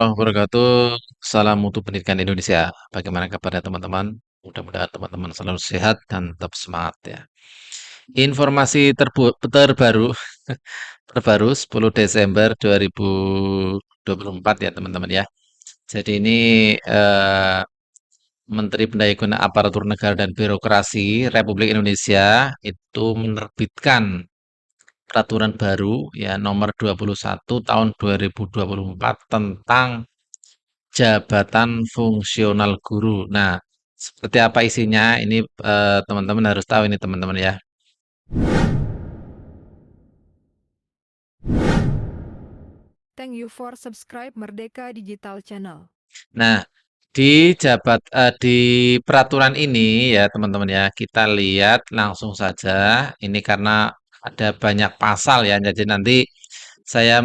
Warahmatullahi wabarakatuh. Salam mutu pendidikan Indonesia. Bagaimana kabarnya teman-teman? Mudah-mudahan teman-teman selalu sehat dan tetap semangat ya. Informasi terbaru terbaru 10 Desember 2024 ya teman-teman ya. Jadi ini Menteri Pendayagunaan Aparatur Negara dan Birokrasi Republik Indonesia itu menerbitkan peraturan baru ya nomor 21 tahun 2024 tentang jabatan fungsional guru. Nah, seperti apa isinya? Ini teman-teman harus tahu ini teman-teman ya. Thank you for subscribe Merdeka Digital Channel. Nah, di peraturan ini ya teman-teman ya, kita lihat langsung saja. Ini karena ada banyak pasal ya, jadi nanti saya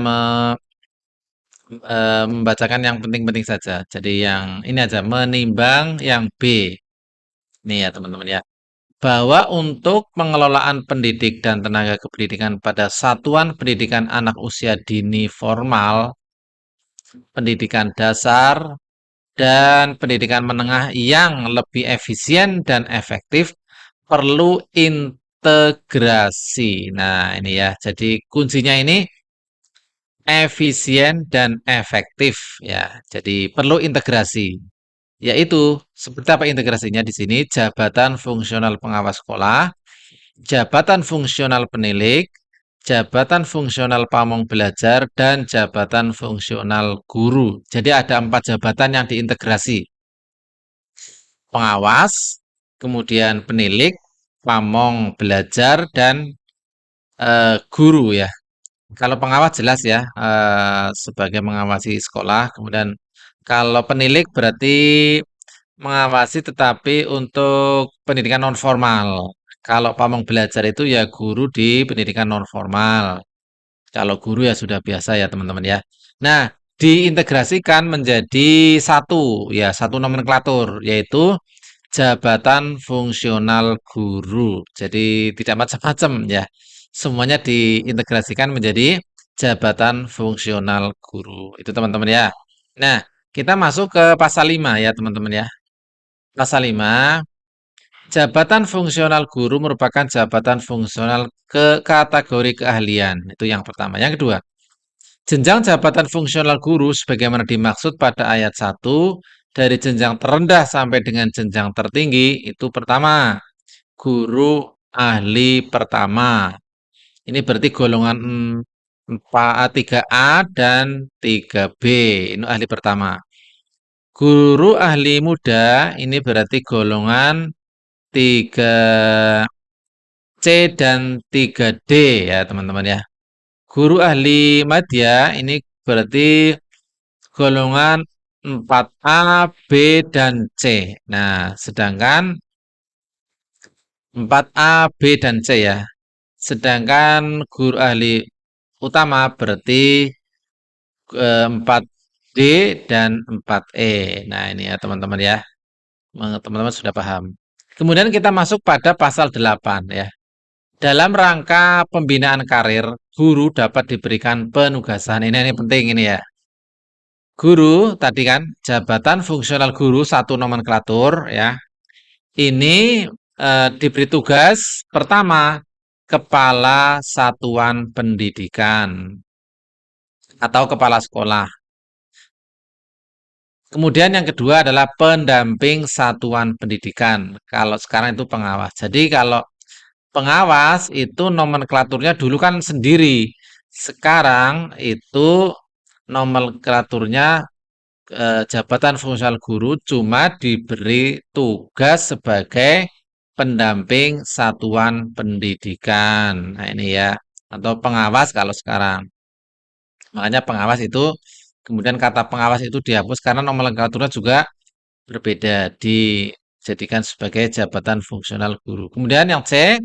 membacakan yang penting-penting saja. Jadi yang ini aja, menimbang yang B. Nih ya teman-teman ya. Bahwa untuk pengelolaan pendidik dan tenaga kependidikan pada satuan pendidikan anak usia dini formal, pendidikan dasar, dan pendidikan menengah yang lebih efisien dan efektif perlu integrasi. Nah, ini ya. Jadi kuncinya ini efisien dan efektif ya. Jadi perlu integrasi. Yaitu seperti apa integrasinya di sini? Jabatan fungsional pengawas sekolah, jabatan fungsional penilik, jabatan fungsional pamong belajar, dan jabatan fungsional guru. Jadi ada 4 jabatan yang diintegrasi. Pengawas, kemudian penilik, pamong belajar, dan guru ya. Kalau pengawas jelas ya, sebagai mengawasi sekolah. Kemudian kalau penilik berarti mengawasi tetapi untuk pendidikan non formal. Kalau pamong belajar itu ya guru di pendidikan non formal. Kalau guru ya sudah biasa ya teman-teman ya. Nah, diintegrasikan menjadi satu ya, satu nomenklatur yaitu jabatan fungsional guru. Jadi tidak macam-macam ya. Semuanya diintegrasikan menjadi jabatan fungsional guru. Itu teman-teman ya. Nah, kita masuk ke pasal 5 ya teman-teman ya. Pasal 5, jabatan fungsional guru merupakan jabatan fungsional ke kategori keahlian. Itu yang pertama. Yang kedua, jenjang jabatan fungsional guru sebagaimana dimaksud pada ayat 1 dari jenjang terendah sampai dengan jenjang tertinggi itu pertama, guru ahli pertama. Ini berarti golongan 3A dan 3B. Ini ahli pertama. Guru ahli muda ini berarti golongan 3C dan 3D ya teman-teman ya. Guru ahli madya ini berarti golongan 4A, B, dan C. Nah, sedangkan 4A, B, dan C ya. Sedangkan guru ahli utama berarti 4D dan 4E. Nah, ini ya teman-teman ya. Teman-teman sudah paham. Kemudian kita masuk pada pasal 8 ya. Dalam rangka pembinaan karir, guru dapat diberikan penugasan. Ini penting ini ya. Guru tadi kan jabatan fungsional guru satu nomenklatur ya. Ini diberi tugas pertama kepala satuan pendidikan atau kepala sekolah. Kemudian yang kedua adalah pendamping satuan pendidikan. Kalau sekarang itu pengawas. Jadi kalau pengawas itu nomenklaturnya dulu kan sendiri. Sekarang itu nomenklaturnya jabatan fungsional guru cuma diberi tugas sebagai pendamping satuan pendidikan. Nah, ini ya, atau pengawas kalau sekarang. Makanya pengawas itu kemudian kata pengawas itu dihapus karena nomenklaturnya juga berbeda, dijadikan sebagai jabatan fungsional guru. Kemudian yang C,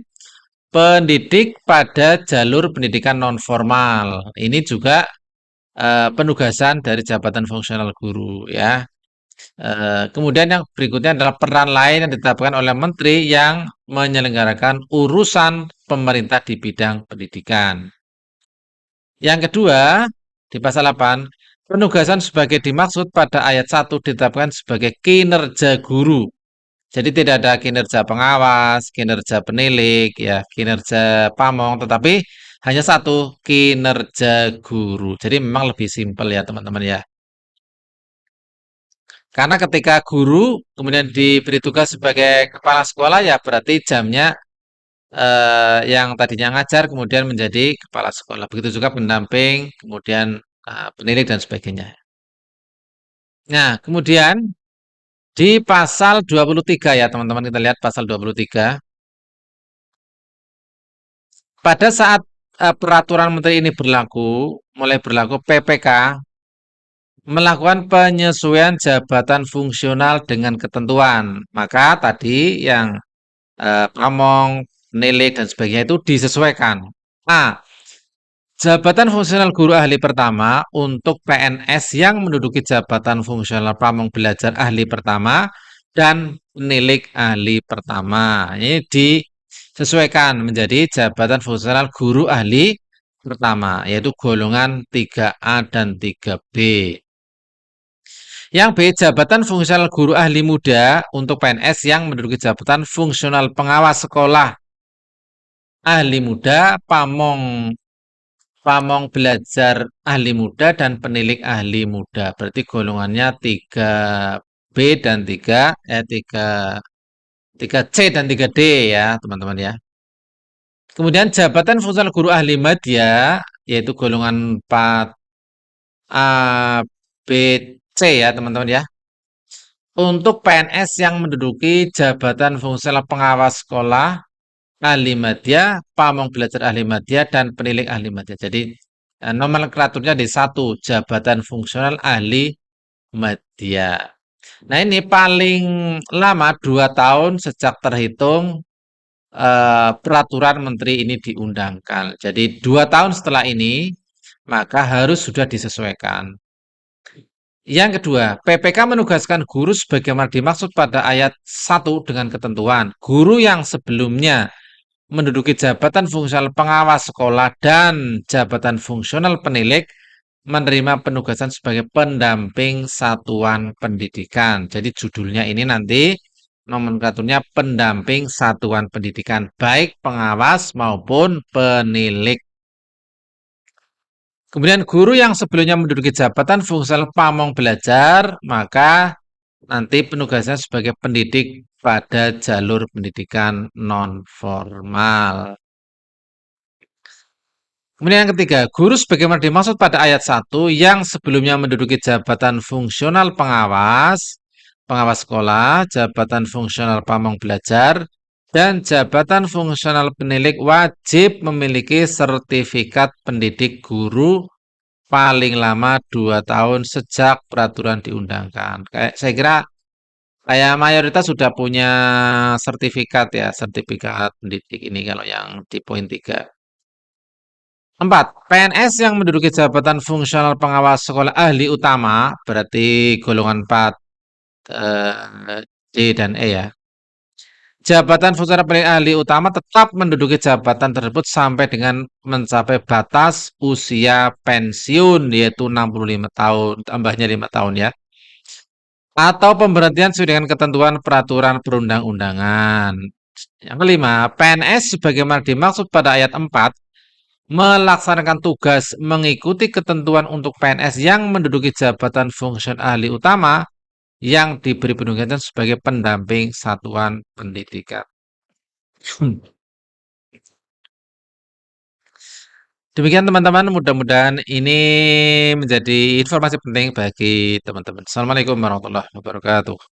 pendidik pada jalur pendidikan non formal. Ini juga penugasan dari jabatan fungsional guru ya. Kemudian yang berikutnya adalah peran lain yang ditetapkan oleh menteri yang menyelenggarakan urusan pemerintah di bidang pendidikan. Yang kedua, di pasal 8, Penugasan sebagai dimaksud pada ayat 1 ditetapkan sebagai kinerja guru. Jadi tidak ada kinerja pengawas, kinerja penilik, ya, kinerja pamong, tetapi hanya satu, kinerja guru. Jadi memang lebih simpel ya teman-teman ya. Karena ketika guru kemudian diberi tugas sebagai kepala sekolah ya berarti jamnya yang tadinya ngajar kemudian menjadi kepala sekolah. Begitu juga pendamping, kemudian penilik dan sebagainya. Nah, kemudian di pasal 23 ya teman-teman, kita lihat pasal 23. Pada saat peraturan menteri ini berlaku, mulai berlaku PPK melakukan penyesuaian jabatan fungsional dengan ketentuan. Maka tadi yang pamong, penilik dan sebagainya itu disesuaikan. Nah, jabatan fungsional guru ahli pertama untuk PNS yang menduduki jabatan fungsional pamong belajar ahli pertama dan penilik ahli pertama. Ini disesuaikan menjadi jabatan fungsional guru ahli pertama, yaitu golongan 3A dan 3B. Yang B, jabatan fungsional guru ahli muda untuk PNS yang menduduki jabatan fungsional pengawas sekolah ahli muda, pamong belajar ahli muda dan penilik ahli muda. Berarti golongannya 3B dan 3C dan 3D ya, teman-teman ya. Kemudian jabatan fungsional guru ahli madya yaitu golongan 4A, B, C ya, teman-teman ya. Untuk PNS yang menduduki jabatan fungsional pengawas sekolah ahli madya, pamong belajar ahli madya, dan penilik ahli madya. Jadi nomenklaturnya di satu, jabatan fungsional ahli madya. Nah ini paling lama 2 tahun sejak terhitung peraturan menteri ini diundangkan. Jadi 2 tahun setelah ini maka harus sudah disesuaikan. Yang kedua, PPK menugaskan guru sebagaimana dimaksud pada ayat 1 dengan ketentuan. Guru yang sebelumnya menduduki jabatan fungsional pengawas sekolah dan jabatan fungsional penilik menerima penugasan sebagai pendamping satuan pendidikan. Jadi judulnya ini nanti nomenklaturnya pendamping satuan pendidikan, baik pengawas maupun penilik. Kemudian guru yang sebelumnya menduduki jabatan fungsional pamong belajar, maka nanti penugasannya sebagai pendidik pada jalur pendidikan non formal. Kemudian yang ketiga, guru sebagaimana dimaksud pada ayat 1 yang sebelumnya menduduki jabatan fungsional pengawas sekolah, jabatan fungsional pamong belajar, dan jabatan fungsional penilik wajib memiliki sertifikat pendidik guru paling lama 2 tahun sejak peraturan diundangkan. Saya kira kayak mayoritas sudah punya sertifikat ya, sertifikat pendidik ini kalau yang di poin 3. 4. PNS yang menduduki jabatan fungsional pengawas sekolah ahli utama, berarti golongan 4 D dan E ya. Jabatan fungsional penilik ahli utama tetap menduduki jabatan tersebut sampai dengan mencapai batas usia pensiun yaitu 65 tahun, tambahnya 5 tahun ya. Atau pemberhentian sesuai dengan ketentuan peraturan perundang-undangan. Yang kelima, PNS sebagaimana dimaksud pada ayat 4 melaksanakan tugas mengikuti ketentuan untuk PNS yang menduduki jabatan fungsional ahli utama yang diberi penugasan sebagai pendamping satuan pendidikan. Demikian teman-teman, mudah-mudahan ini menjadi informasi penting bagi teman-teman. Assalamualaikum warahmatullahi wabarakatuh.